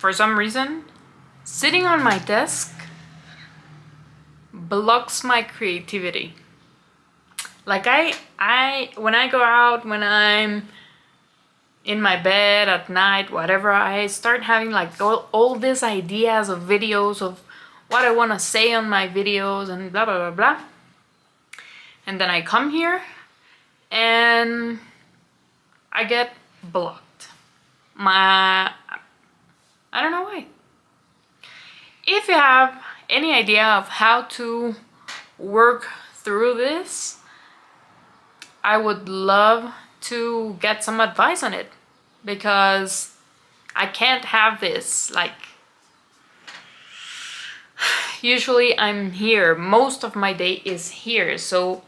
for some reason, sitting on my desk blocks my creativity. Like I when I go out, when I'm in my bed at night, whatever, I start having like all these ideas of videos of what I want to say on my videos and blah blah blah blah. And then I come here and I get blocked. I don't know why. If you have any idea of how to work through this, I would love to get some advice on it, because I can't have this. Like, usually I'm here, most of my day is here, so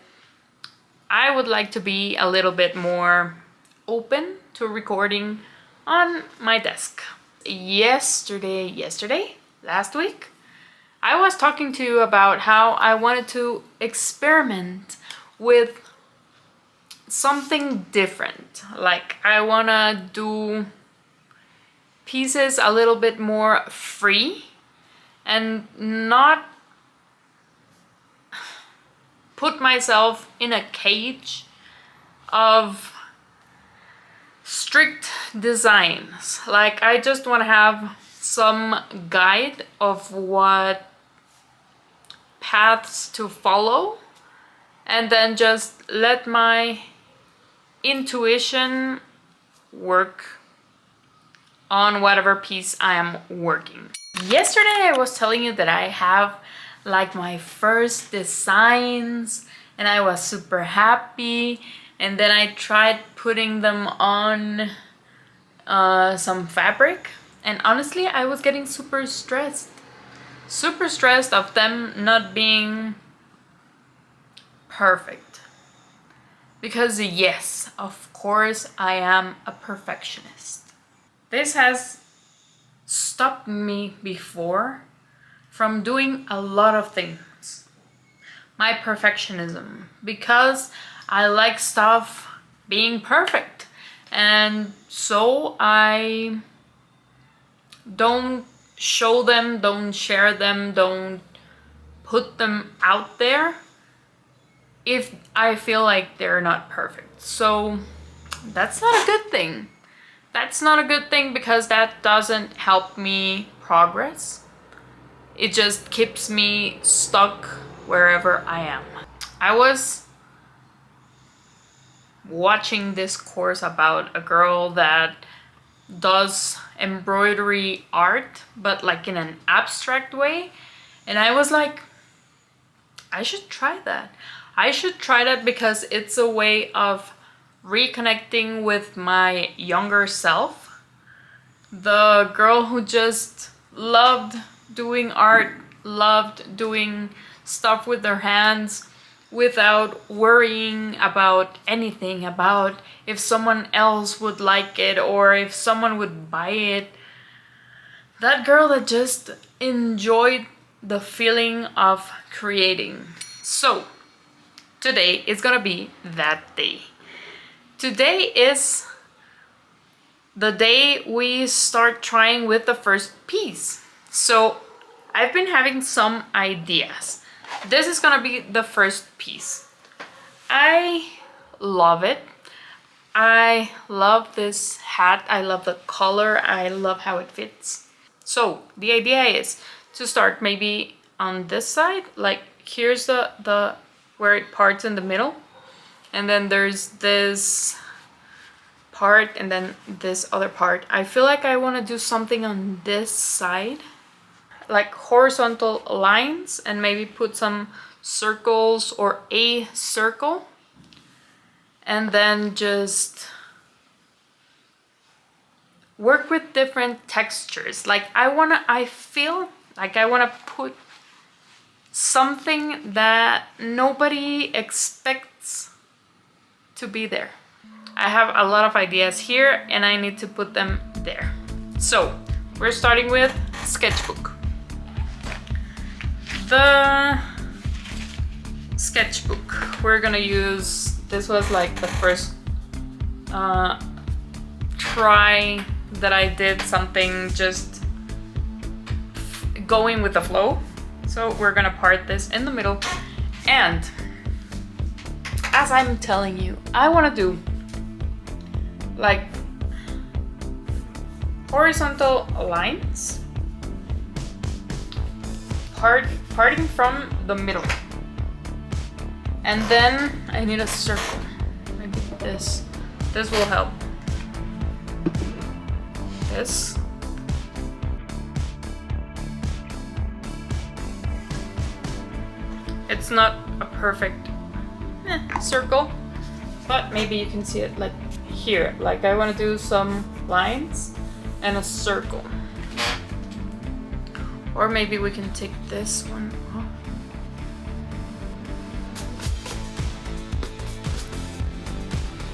I would like to be a little bit more open to recording on my desk. Last week, I was talking to you about how I wanted to experiment with something different. Like, I wanna do pieces a little bit more free and not put myself in a cage of strict designs. Like, I just want to have some guide of what paths to follow, and then just let my intuition work on whatever piece I am working. Yesterday I was telling you that I have like my first designs and I was super happy, and then I tried putting them on some fabric, and honestly I was getting super stressed of them not being perfect. Because yes, of course I am a perfectionist. This has stopped me before from doing a lot of things. My perfectionism, because I like stuff being perfect, and so I don't show them, don't share them, don't put them out there if I feel like they're not perfect. So that's not a good thing. That's not a good thing, because that doesn't help me progress. It just keeps me stuck wherever I am. I was watching this course about a girl that does embroidery art, but like in an abstract way, and I was like, I should try that. I should try that, because it's a way of reconnecting with my younger self. The girl who just loved doing art, loved doing stuff with her hands without worrying about anything, about if someone else would like it or if someone would buy it. That girl that just enjoyed the feeling of creating. So today is gonna be that day. Today is the day we start trying with the first piece. So I've been having some ideas. This is gonna be the first piece. I love it. I love this hat. I love the color. I love how it fits. So the idea is to start maybe on this side. Like, here's the where it parts in the middle, and then there's this part and then this other part. I feel like I want to do something on this side, like horizontal lines, and maybe put some circles or a circle, and then just work with different textures. Like, I feel like I want to put something that nobody expects to be there. I have a lot of ideas here and I need to put them there. So we're starting with sketchbook. The sketchbook we're gonna use, this was like the first try that I did something just going with the flow. So we're gonna part this in the middle. And as I'm telling you, I wanna do like horizontal lines, parting from the middle. And then I need a circle. Maybe this will help. This. It's not a perfect circle, but maybe you can see it like here. Like I want to do some lines and a circle. Or maybe we can take this one off.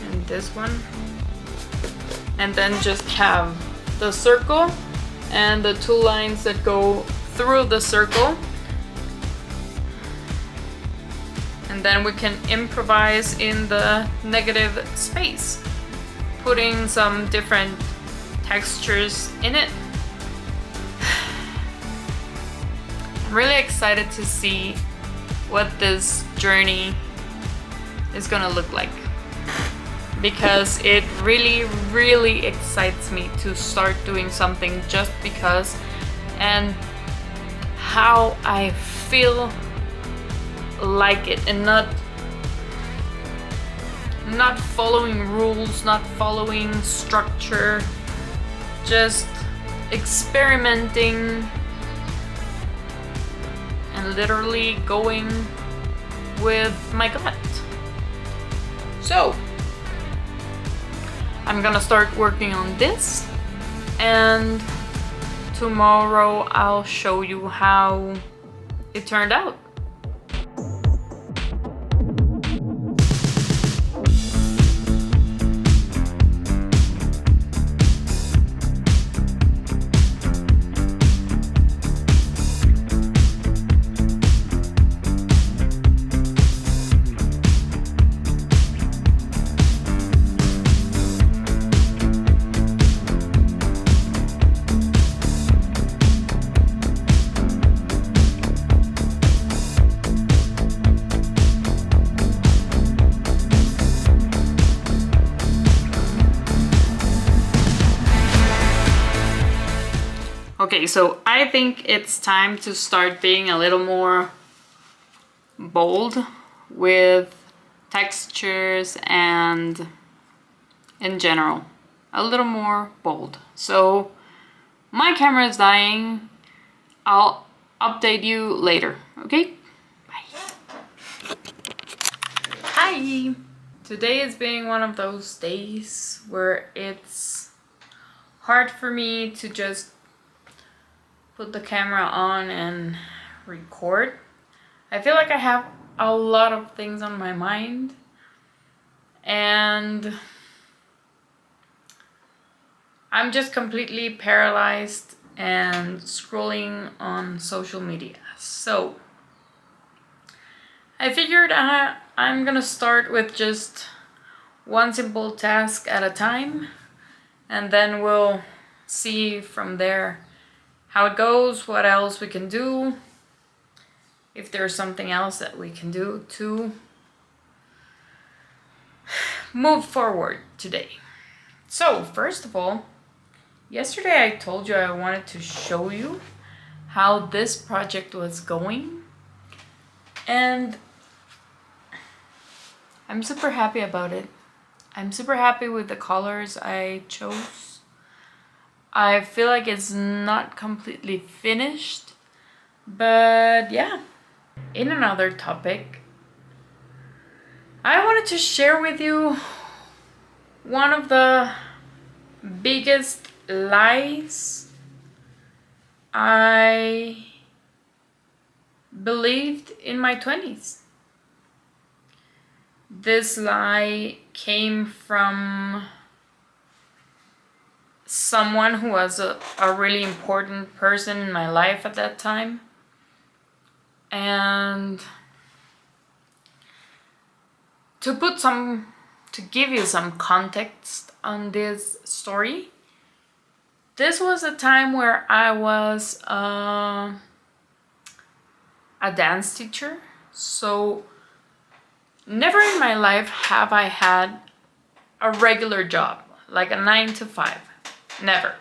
And this one. And then just have the circle and the two lines that go through the circle. And then we can improvise in the negative space, putting some different textures in it. I'm really excited to see what this journey is gonna look like, because it really excites me to start doing something just because, and how I feel like it, and not following rules, not following structure, just experimenting and literally going with my gut. So I'm gonna start working on this, and tomorrow I'll show you how it turned out. Okay, so I think it's time to start being a little more bold with textures and in general, a little more bold. So my camera is dying. I'll update you later, okay? Bye. Hi! Today is being one of those days where it's hard for me to just put the camera on and record. I feel like I have a lot of things on my mind, and I'm just completely paralyzed and scrolling on social media. So I figured I'm gonna start with just one simple task at a time, and then we'll see from there how it goes, what else we can do, if there's something else that we can do to move forward today. So first of all, yesterday I told you I wanted to show you how this project was going, and I'm super happy about it. I'm super happy with the colors I chose. I feel like it's not completely finished, but yeah. In another topic, I wanted to share with you one of the biggest lies I believed in my 20s. This lie came from someone who was a really important person in my life at that time. And to give you some context on this story, this was a time where I was a dance teacher. So never in my life have I had a regular job, like a 9 to 5. Never.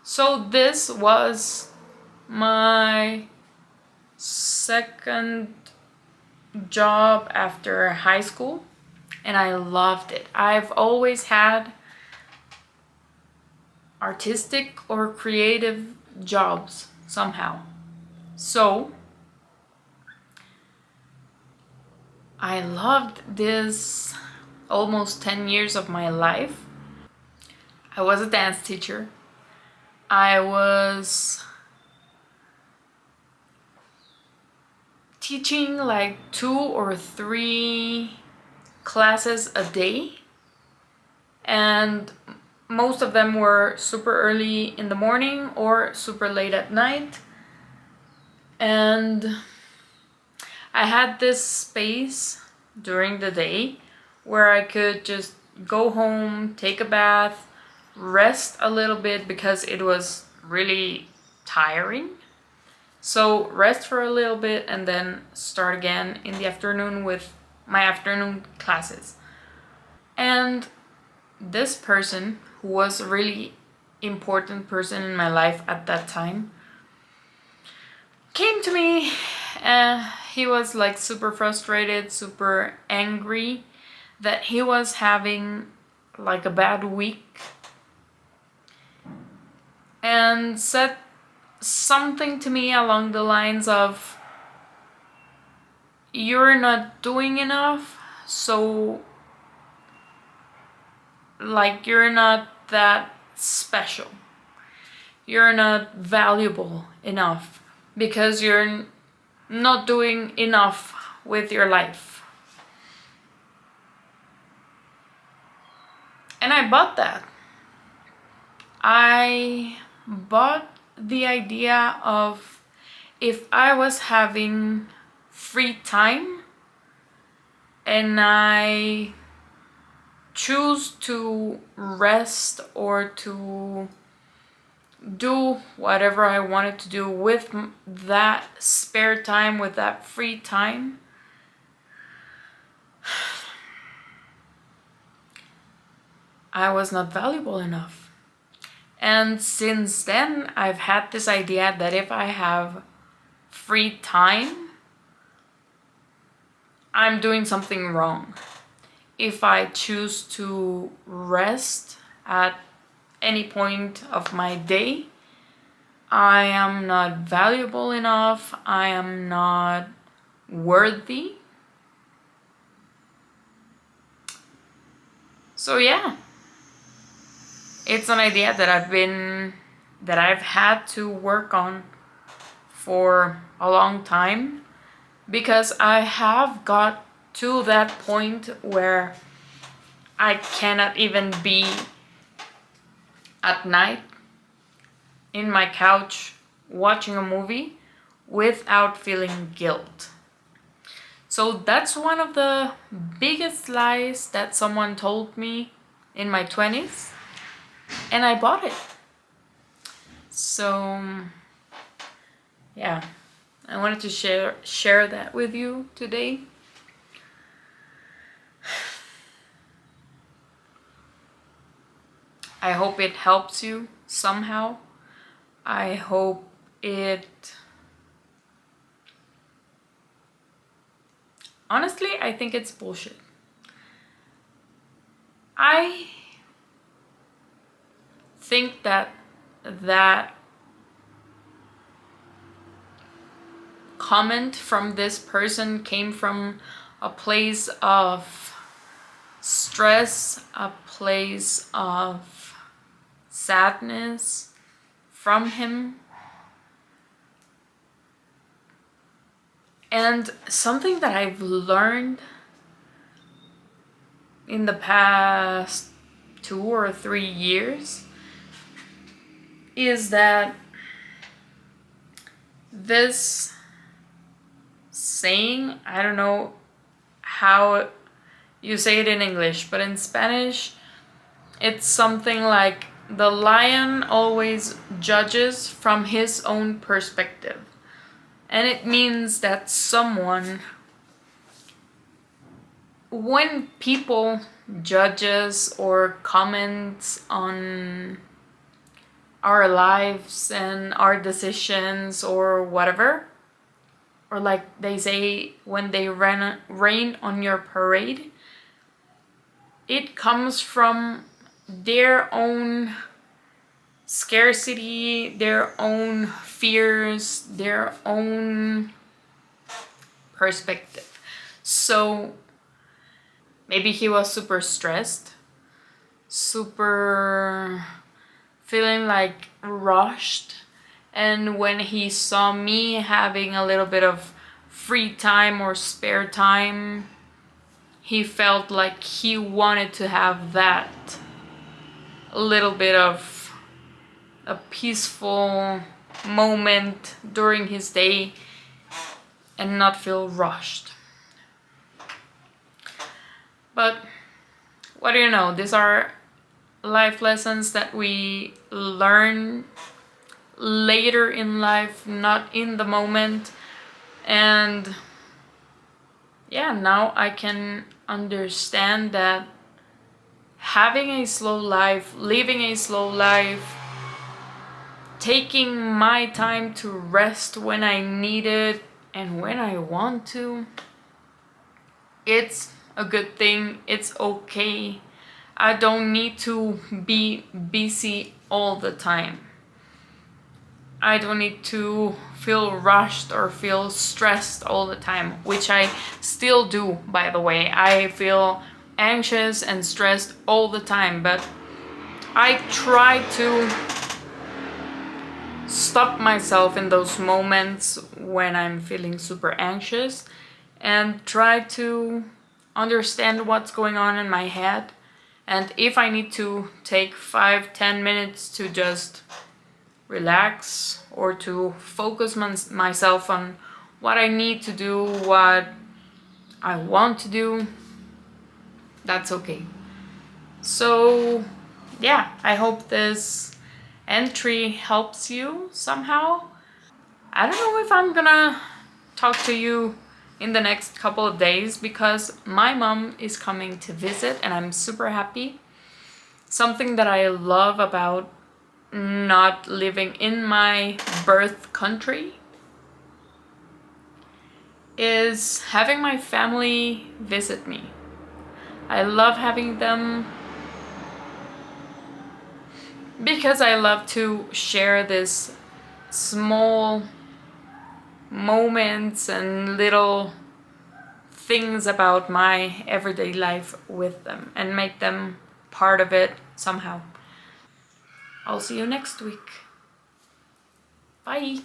So this was my second job after high school, and I loved it. I've always had artistic or creative jobs somehow. So I loved this almost 10 years of my life. I was a dance teacher. I was teaching like 2 or 3 classes a day, and most of them were super early in the morning or super late at night. And I had this space during the day where I could just go home, take a bath, rest a little bit because it was really tiring. So rest for a little bit and then start again in the afternoon with my afternoon classes. And this person, who was a really important person in my life at that time, came to me. He was like super frustrated, super angry that he was having like a bad week, and said something to me along the lines of, "You're not doing enough, so like you're not that special. You're not valuable enough because you're not doing enough with your life." And I bought that. I bought the idea of, if I was having free time and I choose to rest or to do whatever I wanted to do with that spare time, with that free time, I was not valuable enough. And since then, I've had this idea that if I have free time, I'm doing something wrong. If I choose to rest at any point of my day, I am not valuable enough, I am not worthy. So yeah, it's an idea that I've had to work on for a long time, because I have got to that point where I cannot even be at night in my couch watching a movie without feeling guilt. So that's one of the biggest lies that someone told me in my 20s, and I bought it. So yeah, I wanted to share that with you today. I hope it helps you somehow. I hope it... Honestly, I think it's bullshit. I think that comment from this person came from a place of stress, a place of sadness from him. And something that I've learned in the past 2 or 3 years is that this saying, I don't know how you say it in English, but in Spanish it's something like the lion always judges from his own perspective. And it means that when people judges or comments on our lives and our decisions or whatever, or like they say when they rain on your parade, it comes from their own scarcity, their own fears, their own perspective. So maybe he was super stressed, super feeling like rushed, and when he saw me having a little bit of free time or spare time, he felt like he wanted to have that, a little bit of a peaceful moment during his day and not feel rushed. But what do you know? These are life lessons that we learn later in life, not in the moment. And yeah, now I can understand that having a slow life, living a slow life, taking my time to rest when I need it and when I want to, it's a good thing. It's okay. I don't need to be busy all the time. I don't need to feel rushed or feel stressed all the time, which I still do, by the way. I feel anxious and stressed all the time, but I try to stop myself in those moments when I'm feeling super anxious and try to understand what's going on in my head. And if I need to take 5-10 minutes to just relax or to focus myself on what I need to do, what I want to do, that's okay. So yeah, I hope this entry helps you somehow. I don't know if I'm gonna talk to you in the next couple of days because my mom is coming to visit and I'm super happy. Something that I love about not living in my birth country is having my family visit me. I love having them because I love to share this small moments and little things about my everyday life with them and make them part of it somehow. I'll see you next week. Bye.